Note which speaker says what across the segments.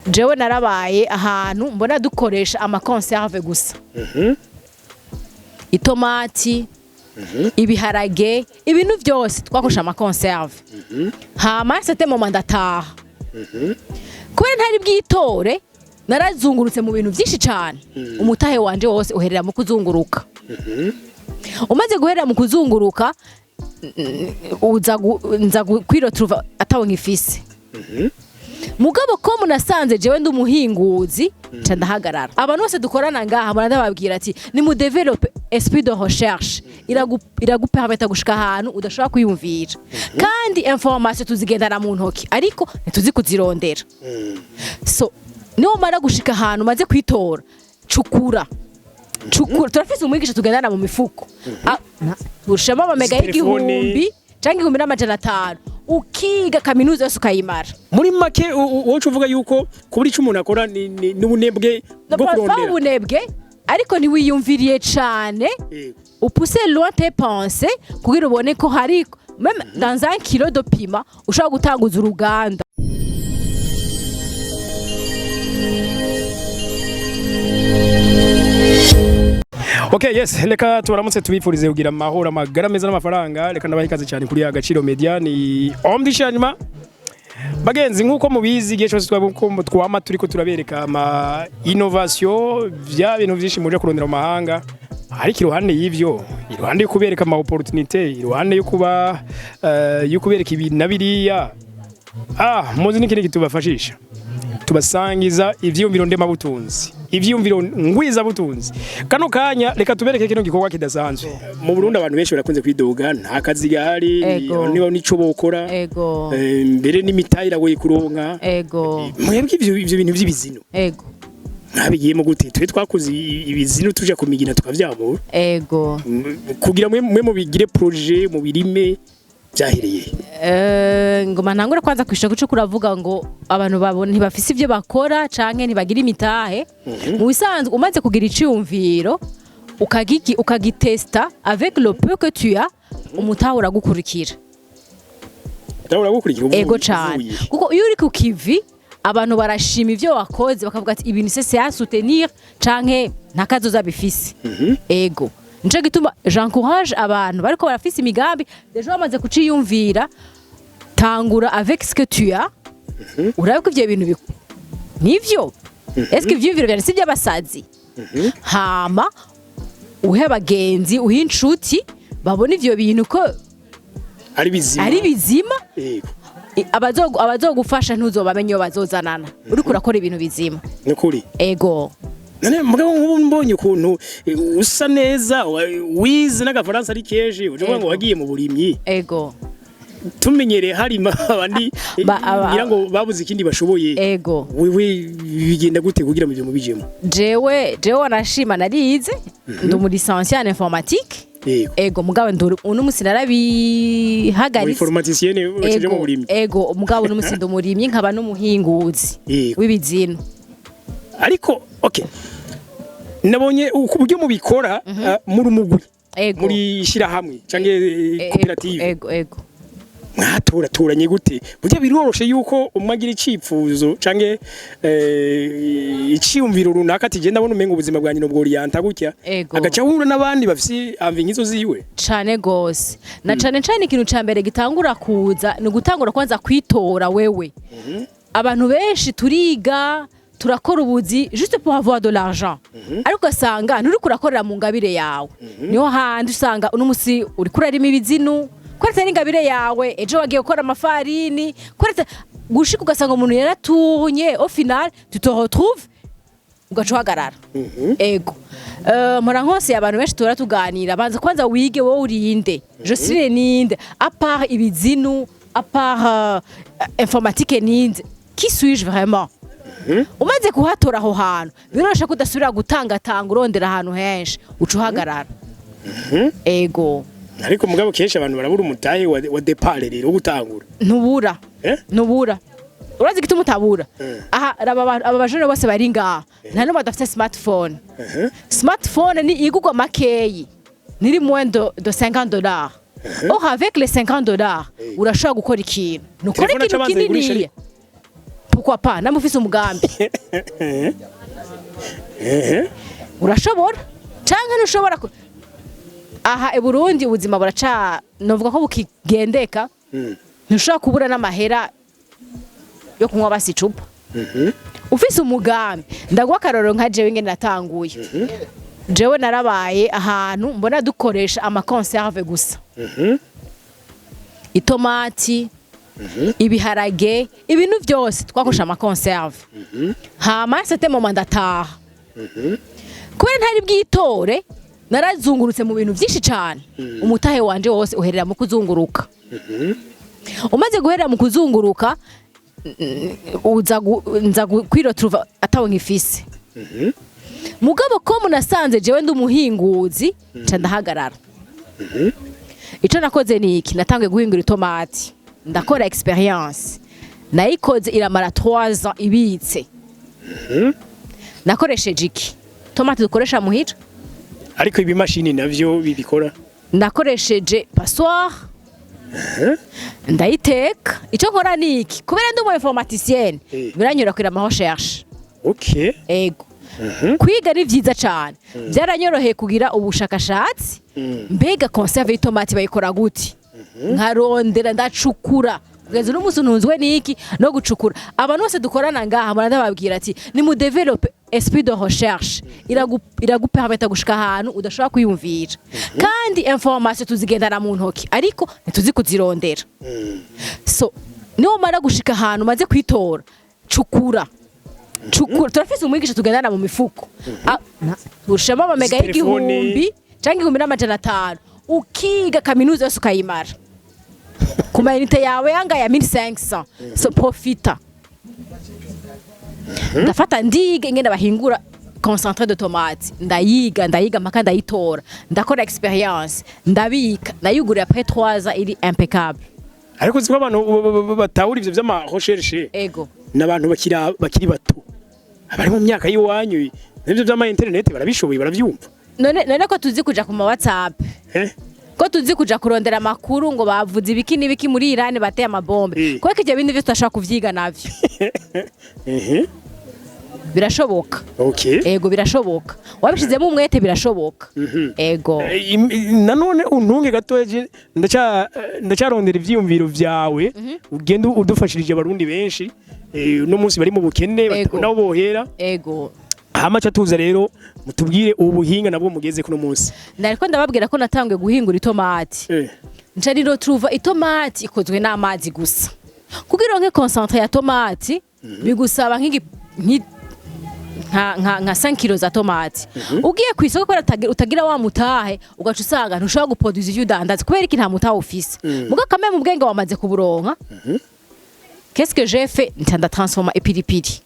Speaker 1: jewe narabaye ahantu mbona dukoresha ama conserve gusa itomati ibiharage ibintu byose twakoresha ama conserve hama c'était moment ndataha kubera ntari bwitore narazungurutse mu bintu byinshi cyane umutahe wanje wose uherera mu kuzunguruka umaze guherera mu kuzunguruka nza kwirotruva atawo nkifise mugabo ko munasanze jewe ndumuhinguzi ca ndahagarara abantu bose dukorana ngaha ndababwira ati ni mu develope esprit de recherche iragupermeta gushika ahantu udashobora kwiyumvira kandi information tuzigendana mu ntoki ariko ntituzi kuzirondera so niho mara gushika ahantu maze kwitora cukura turafise umwigisha tugendana mu mifuko ushama amamega y'igihumbi canke 1500 ukiga kaminuza yose ukayimara
Speaker 2: muri make wocu uvuga yuko kuburi ico umuntu akora n'ubunebwe bwo kurondera
Speaker 1: ubunebwe ariko ntiwiyumviriye cane upuse loin tes pensées kugira ubone ko hari même dans un kilo de piment ushobora gutanguza uruganda.
Speaker 2: Okay, yes, reka tubaramutse tubifurize kugira amahoro amagara meza n'amafaranga. Reka ndabahikaze cyane kuri Agaciro Media ni Omdishanima. Bagenzi nkuko mubizi gihe cyose twama turiko turabereka ama innovation bya bintu byinshi muje kurondera mu mahanga. Ariko iruhande y'ivyo, iruhande yo kubereka ama opportunité, iruhande yo kuba yo kubereka ibi nabiriya. Muzi n'ikindi kitubafashisha. Tubasangiza ivyumviro ndema butunzi. Ivyumviro ngwiza butunzi. Kano kanya reka tubereke kino gikorwa kidasanzwe. Mu Burundi abantu benshi barakunze kwidoga nta kazi gahari niba nico bokora. Mbere n'imitayira we kuronka. Mwebwe ivyo bintu by'ibizino. Nabigiyemo gute twe twakoze ibizino tuje kumigina tukavyamura. Kugira mwe mubigire projet mu birime byahiriye
Speaker 1: ngoma ntangura kwanza kwishaka cyo kuravuga ngo abantu babone ntibafise ivyo bakora canke ntibagira imitahe mu bisanzwe umaze kugira iciyumviro ukagitesta avec le peu que tu as umutahe uragukurikira ego cyane kuko iyo uri ku kivi abantu barashima ivyo wakoze bakavuga ati ibintu c'est à soutenir canke ntakazoza bifise ego Nje gituma j'encourage abantu bariko barafise imigambi dejo bamaze kuciyumvira tangura avec ce que tu as urabe ko ivyo bintu nivyo est-ce que ivyo biro si by'abasazi hama uhe abagenzi uhe inshuti babona ivyo bintu ko
Speaker 2: ari
Speaker 1: bizima abazogufasha ntuzobamenye bazozanana uriko urakora ibintu bizima
Speaker 2: n'ukuri
Speaker 1: ego
Speaker 2: nane mugabo mbonye ukuntu usa neza wize n'agafaransa ari keje uje ngo wagiye mu burimyi
Speaker 1: ego
Speaker 2: tumenyere harima abandi ngira ngo babuze ikindi bashoboye
Speaker 1: ego
Speaker 2: wewe bigenda gute kugira mu byo mubijemo
Speaker 1: jewe wanashima narize ndo muri licence en informatique ego mugabo uno musi narabihagaritse
Speaker 2: informaticienne ucije mu burimyi
Speaker 1: ego mugabo uno musi ndo murimyi nkaba n'umuhinguzi w'ibizino ariko
Speaker 2: okay nabonye uburyo mubikora muri umugwi muri shira hamwe canke cooperative
Speaker 1: ego
Speaker 2: mwatoranye gute burya biroroshe yuko umagira icipfuzo canke iciyumviro runaka tigenda bona umenga ubuzima bwa nyino bwo orienta gutya agaca hura nabandi bafisi amvingizo ziwe
Speaker 1: cane gose na cane ikintu ca mbere gitangura kuza ni gutangura kwanza kwitora wewe abantu benshi turiga turakora ubuzi juste pour avoir de l'argent ariko gasanga nturi kurakorera mu ngabire yawe niho handi usanga uno musi uri kurarima ibizinu kweretse n'ingabire yawe ejo wagiye gukora amafarini kweretse gushika ugasanga umuntu yaratunye au final tu te retrouves ugacuhagarara ego mpora nkose abantu benshi tuganira banza kwanza wige wowe urinde je suis ninde à part ibizinu à part informatique ninde qui suis-je vraiment umaze kuhatora aho hantu birorosha kudasubira gutanga urondera ahantu henshi ucuhagarara ego
Speaker 2: ariko mugabo kenshi abantu barabura umutahe wa départ rero gutangura
Speaker 1: ntubura urazi gituma utabura aha aba bajene bose bari ngaha nta no badafite smartphone ni igugwa makeyi niri moins de $50 avec les $50 urashobora gukora ikintu nukora ikintu kinini pourquoi pas namufise umugambi urashobora canke ntushobora aha i Burundi ubuzima buraca novuga ko bukigendeka ntushobora kubura n'amahera yo kunywa basi icupa ufise umugambi ndaguha akarorero nka jewe ngene natanguye jewe narabaye ahantu mbona dukoresha amakonserve gusa itomati ibiharage ibintu byose twakoresha amakonserve hama c'était moment ndataha kubera ntari bwitore narazungurutse mu bintu byinshi cyane umutahe wanje wose uherera mu kuzunguruka umaze guherera mu kuzunguruka nza kwirotruva atawe nkifise mugabo ko munasanze jewe ndi umuhinguzi ca ndahagarara ico nakoze niki natangiye guhingura itomati ndakora experience nayikoze iramara 3 ans ibitse nakoresheje iki tomati dukoresha muhira
Speaker 2: ariko ibimashini navyo bibikora
Speaker 1: nakoresheje passoire ndayiteka ico nkora niki kubera ndi umu informaticienne biranyura kwira ama recherche
Speaker 2: okay
Speaker 1: ego kwiga ni vyiza cyane byaranyoroheye kugira ubushakashatsi mbega conserve y'itomati bayikora guti nkarondera ndacukura kugeza n'umunsi ntunzwe niki no gucukura abantu bose dukorana ngaha muranda babwira ati ni mu develop esprit de recherche iragupermeta gushika ahantu udashobora kwiyumvira kandi information tuzigendana mu ntoki ariko ntituzi kuzirondera so niwo mara gushika ahantu maze kwitora cukura turafise umwigisha tugendana mu mifuko ushama amamega y'igihumbi canke 1500 ukiga kaminuza yose ukayimara ku mayinite yawe yanga ya 1500 so profita ndafata ndiga ingene bahingura concentré de tomate ndayiga mpaka ndayitora ndakora experience ndabika nayuguriye après 3 ans iri impeccable
Speaker 2: ariko ziko abantu batawura ivyo vy'ama recherche
Speaker 1: ego
Speaker 2: n'abantu bakiri bato abari mu myaka yiwanyu n'ivyo vy'ama internet barabishoboye baravyumva
Speaker 1: none ko tuzi kuja ku ma WhatsApp ko tuzi kuja kurondera amakuru ngo bavuze ibiki n'ibiki muri Iran bateye amabombe ko kije bindi vyo tutashaka kuvyiga navyo birashoboka
Speaker 2: okay
Speaker 1: ego birashoboka wabishizemo umwete birashoboka ego
Speaker 2: nanone untunge gatoje ndacarondera ivyiyumviro vyawe ugenda udufashirije abarundi benshi no munsi bari mu bukene nabo bohera
Speaker 1: ego
Speaker 2: hamacha tuza rero mutubwire ubuhinga nabwo mugeze kuno munsi
Speaker 1: nariko ndababwira ko natangiye guhingura itomati nca rero truva itomati ikozwe n'amazi gusa kugira ngo concentré ya tomati bigusaba nka 5 kilo za tomati ugiye kwisoko ko utagira wa mutahe ugaca usanga ntushobora guproduce ivyo udandaza kubera iki nta mutahe ufise muga kamwe mu bwenge wamaze kuburonka qu'est-ce que j'ai fait ntanda transforma ipiripiri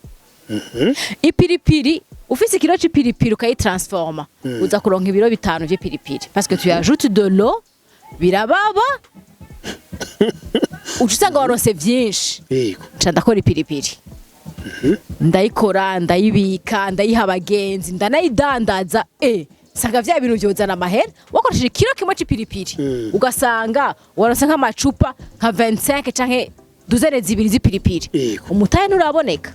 Speaker 1: ipiripiri ufise ikiro c'ipiripiri ukayitransforma uza kuronka ibiro 5 vy'ipiripiri parce que tu ajoutes de l'eau birababa ucusanga waronse vyinshi nca ndakora ipiripiri ndayikora ndayibika ndayiha abagenzi ndanayidandaza sanga vya bintu vyozana amahera wakoresheje ikiro kimwe c'ipiripiri ugasanga waronse nk'amacupa nka 25 canke duzene zibiri z'ipiripiri umutahe nturaboneka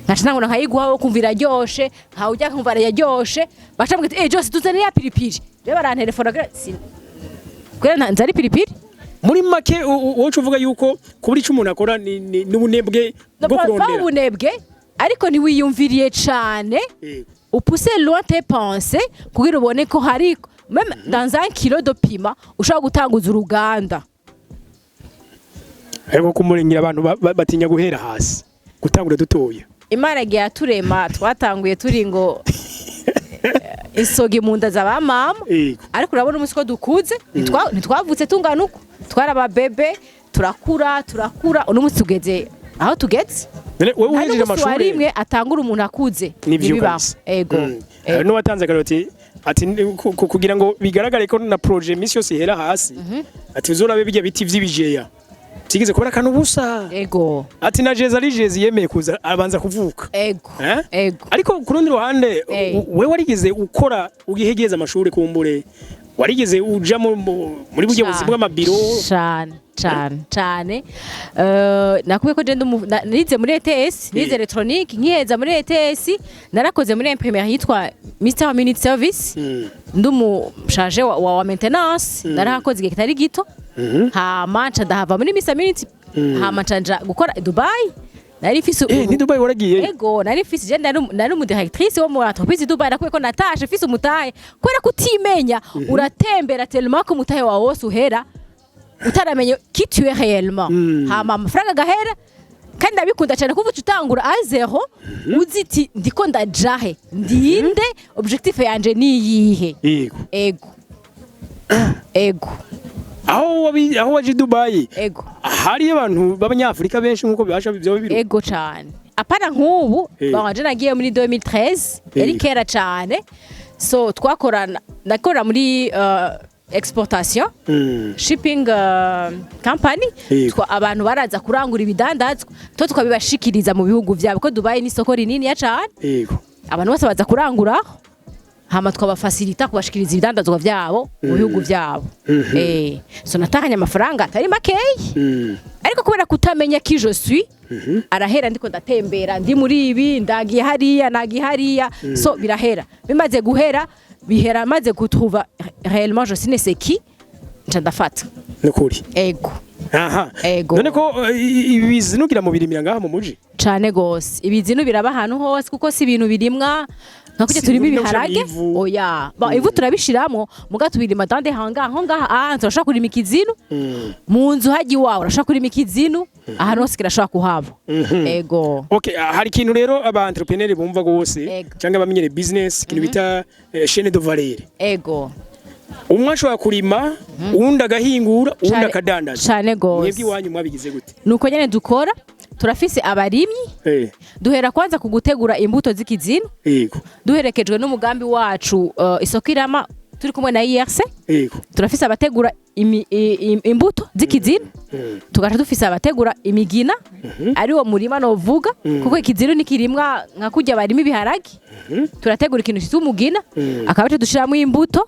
Speaker 1: nkaca nangona nkayiguha wo kumva iraryoshe nkawe ujya kumva iraryoshe baca mbwira Jose tuzane ya piripiri rero barantelefona kubera nzari piripiri
Speaker 2: muri make wowe uvuga yuko kuburi ico umuntu akora ni ubunebwe bwo kurondera
Speaker 1: ubunebwe ariko ni wiyumviriye cane upousser loin tes pensées kugira ubone ko hari même dans 1 kilo de piment ushaka gutanguza uruganda
Speaker 2: ariko kumurengera abantu batinya guhera hasi gutangura dutoya
Speaker 1: Imana giye aturema twatanguye turi ngo isogi mu nda z'abamama ariko urabona umunsi ko dukuze ntitwavutse tungana uko twara bebe turakura uno munsi tugeze aho tugeze
Speaker 2: wewe uhejeje amashuri
Speaker 1: rimwe atangura umuntu akuze
Speaker 2: nibiba
Speaker 1: ego
Speaker 2: no watanze karoti ati kugira ngo bigaragare ko na projet mission ihera hasi ati uzorabe bijya biti vy'ibijeya tigeze kubara kanu busa
Speaker 1: ego
Speaker 2: ati na jeza rigeze yemeye kuza abanza kuvuka
Speaker 1: ego ego
Speaker 2: ariko ku rundi ruhande we warigeze ukora ugihegeza amashuri kumbure warigeze uja muri buryo buzima bw'amabiro
Speaker 1: cyane nakuye ko nize muri ETS nize electronique nkiheza muri ETS narakoze muri imprimerie yitwa Mr Minute Service ndumu charge wa maintenance narahakoze igihe kitari gito hama nca ndahava muri Mr Minute hama nca gukora Dubai nari fise
Speaker 2: ni Dubai waragiye
Speaker 1: ego nari fise je nari mu directrice wo mu entreprise Dubai nakuye ko natashe fise umutahe kwera kutimenya uratembera tellement ko umutahe wa wose uhera utaramenye qui tu es réellement hama amafaranga gahera kandi abikunda cyane kuvuga utangura a zero uziti ndiko ndajahe ndinde objectif yanje ni yihe ego
Speaker 2: aho waje Dubai
Speaker 1: ego
Speaker 2: hari abantu b'abanyafrika benshi nkuko bibasha byo bibiri
Speaker 1: ego cyane apana nkubu baje nagiye muri 2013 yari kera cyane so twakorana nakora muri exportation shipping company abantu baraza kurangura ibidandazwa to tukabibashikiriza mu bihugu byabo ko Dubai ni soko rinini ya cyane abantu bose baza kurangura hama twabafacilita kubashikiriza ibidandazwa byabo mu bihugu byabo so natahanye amafaranga atari makeyi ariko kubera kutamenya ki je suis arahera ndiko ndatembera ndi muri ibi ndagiye hariya nagiye hariya so birahera bimaze guhera bihera maze gutrouva réellement je sais c'est qui ndafata
Speaker 2: nukuri
Speaker 1: ego
Speaker 2: none ko ibizinugira mu birimira ngaha mu muji
Speaker 1: cyane gose ibizinu biraba ahantu hose kuko si ibintu birimwa nka kujya turimo ibiharage oya ivu turabishiramo muga tubirima dande hanga aho ngaha turashaka kurima ikizinu mu nzu haji wawe urashaka kurima ikizinu ahantu hose kirashaka kuhava ego
Speaker 2: okay hari ikintu rero aba entrepreneur bumva gose cyangwa abamenyere business ikintu bita chaîne de valeur
Speaker 1: ego
Speaker 2: umwe ashobora kurima uwundi agahingura uwundi akadandaza
Speaker 1: cyane gose
Speaker 2: mwebwe iwanyu mwabigize gute
Speaker 1: nuko nyene dukora turafise abarimyi duhera kwanza kugutegura imbuto z'ikizinu duherekejwe n'umugambi wacu isoko irama turi kumwe na IRC turafise abategura imbuto z'ikizinu tugaca dufise abategura imigina ari wo murima novuga kuko ikizinu nikirimwa nka kujya barimo ibiharage turategura ikintu cyitwa umugina akabace dushiramo imbuto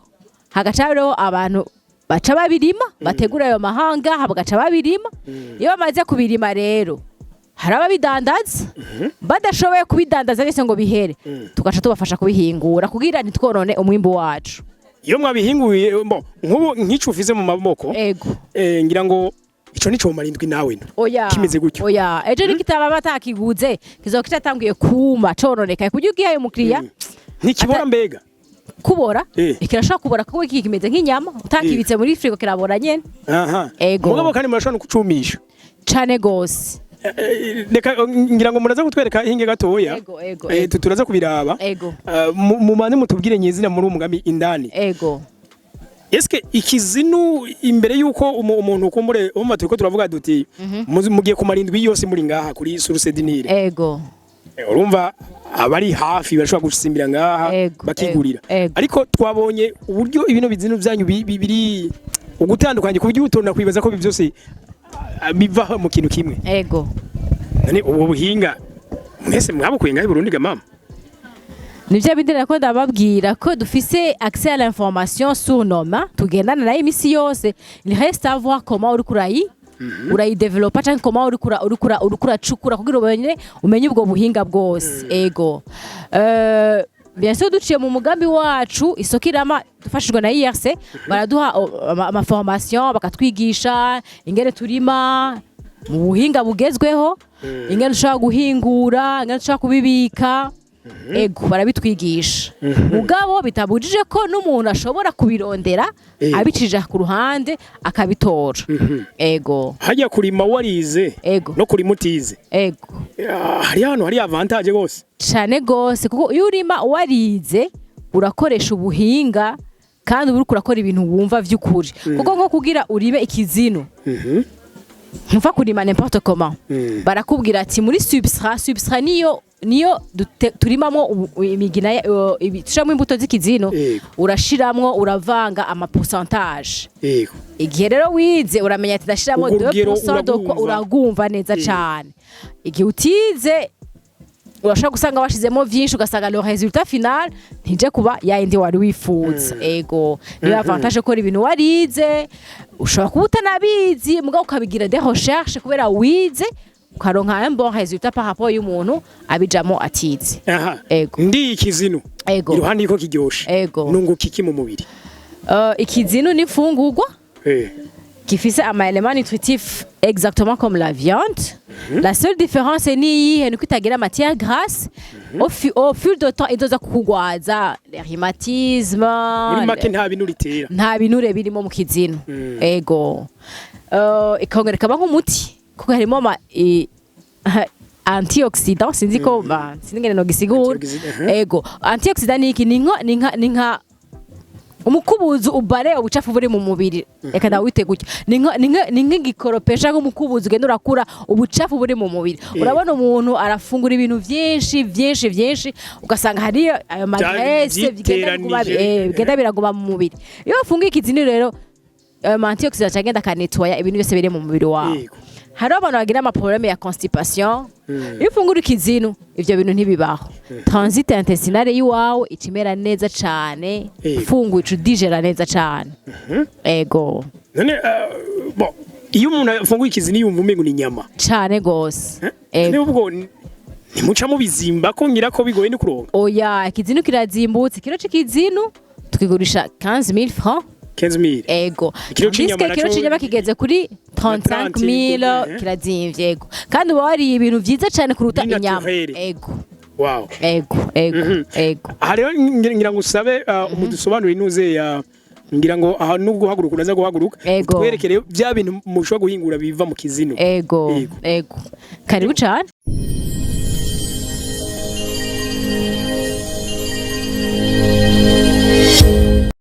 Speaker 1: hagaca rero abantu baca babirima bategura ayo mahanga habagaca babirima iyo bamaze kubirima rero hari ababidandaza badashoboye kubidandaza bese ngo bihere tugaca tubafasha kubihingura kugira ntitworone umwimbo wacu
Speaker 2: iyo mwabihinguye nk'ubu nk'ico ufise mu maboko ngira ngo ico nico mu marindwi nawe kimeze gutyo
Speaker 1: oya ejo nikitaba batakiguze kizokica tanguye kuma coroneka kugira ugihaye umukiriya
Speaker 2: ntikibora mbega
Speaker 1: kubora ikirashaka kubora kuko kimeze nk'inyama utakibitse muri frigo kirabora nyene
Speaker 2: mugabo kandi murashobora kucumisha
Speaker 1: cane gose
Speaker 2: Reka ngira ngo muraza kutwereka hinge gatoya turaza kubiraba mu mane mutubwire nyezina muri umugambi indani eske ikizinu imbere yuko umuntu ukumure umma turiko turavuga duti mugiye ku marindwi yose muri ngaha kuri Source Dinire urumva abari hafi bashobora gusimbira ngaha bakigurira ariko twabonye uburyo ibino bizinu byanyu bibiri ugutandukanye ku buryo utonda kwibaza ko byose biva mu kintu kimwe none ubu buhinga mwese mwabukuye ngaho Burundi ga mama
Speaker 1: nivyo bindira ko ndababwira ko dufise accès à l'information sur nos mains tugendana na imisi yose il reste à voir comment urayi developa cyangwa comment urikura cukura kugira umenye ubwo buhinga bwose bien sûr duciye mu mugambi wacu isoko irama dufashijwe na IRC baraduha ama formation bakatwigisha ingene turima mu buhinga bugezweho ingene dushaka guhingura ingene dushaka kubibika barabitwigisha mugabo bitabujije ko n'umuntu ashobora kubirondera abicije ku ruhande akabitora
Speaker 2: hajya kurima warize no kurima utize hari hano hari avantage gose
Speaker 1: cyane gose kuko iyo urima warize urakoresha ubuhinga kandi uri kurakora ibintu wumva vy'ukuri kuko nko kugira urime ikizino ntufa kurima n'importe comment barakubwira ati muri substrat niyo turimamo imigina tushamo imbuto z'ikizino urashiramwo uravanga ama pourcentage igihe rero wize uramenya ati ndashiramo 2% doko uragumva neza cyane igihe utize urashobora gusanga washizemo vyinshi ugasanga le résultat final ntije kuba yayindi wari wifuza ego niyo avantage ko ibintu warize ushobora kuba utanabizi mugabo ukabigira des recherches kubera wize ukaronka un bon résultat par rapport y'umuntu abijamo atize
Speaker 2: ego ndi ikizinu
Speaker 1: ego
Speaker 2: iruhande yuko kiryoshe
Speaker 1: ego
Speaker 2: nunguka iki mu mubiri
Speaker 1: ikizinu ni fungurwa qui fait un élément nutritif exactement comme la viande. La seule différence est que la matière grasse au fil de temps et doza kugwaza les rhumatismes. Nta binure birimo mu kizinu. Ego. Ikongereka nk'umuti kuko harimo antioxydant sinzi ko sinigene no gisigura. Ego. Antioxydant ni nka umukubuzu ubare ubucafu buri mu mubiri reka ndawite gutya ni nk'igikoropesha nk'umukubuzu ugenda urakura ubucafu buri mu mubiri urabona umuntu arafungura ibintu byinshi ugasanga hari ayo magresse bigenda biraguma mu mubiri iyo ufungiye ikizini rero antioxydant cyagenda kanetwaya ibintu byose biri mu mubiri wawe hari abantu bagira ama problème ya constipation iyo ufungura ikizinu ivyo bintu ntibibaho transit intestinale yiwawe ikimera neza cyane fungu digera neza cyane ego
Speaker 2: none bon iyo umuntu afunguye ikizinu yumva umengo ni nyama
Speaker 1: cyane gose
Speaker 2: ubwo ntimuca mu bizimba ko ngira ko bigoye ni kuronka
Speaker 1: oya ikizinu kirazimbutse kiro c'ikizinu tukigurisha 15000 francs
Speaker 2: 15000
Speaker 1: ego kiro c'inyama kigeze kuri 35000 kirazimvye ego kandi uba wariye ibintu vyiza cyane kuruta inyama ego
Speaker 2: wow
Speaker 1: ego
Speaker 2: aha rero ngira ngo usabe umudusobanurire inuze ya ngira ngo aha nubwo uhaguruka uraza guhaguruka twerekere bya bintu mushobora guhingura biva mu kizinu
Speaker 1: ego karibu cyane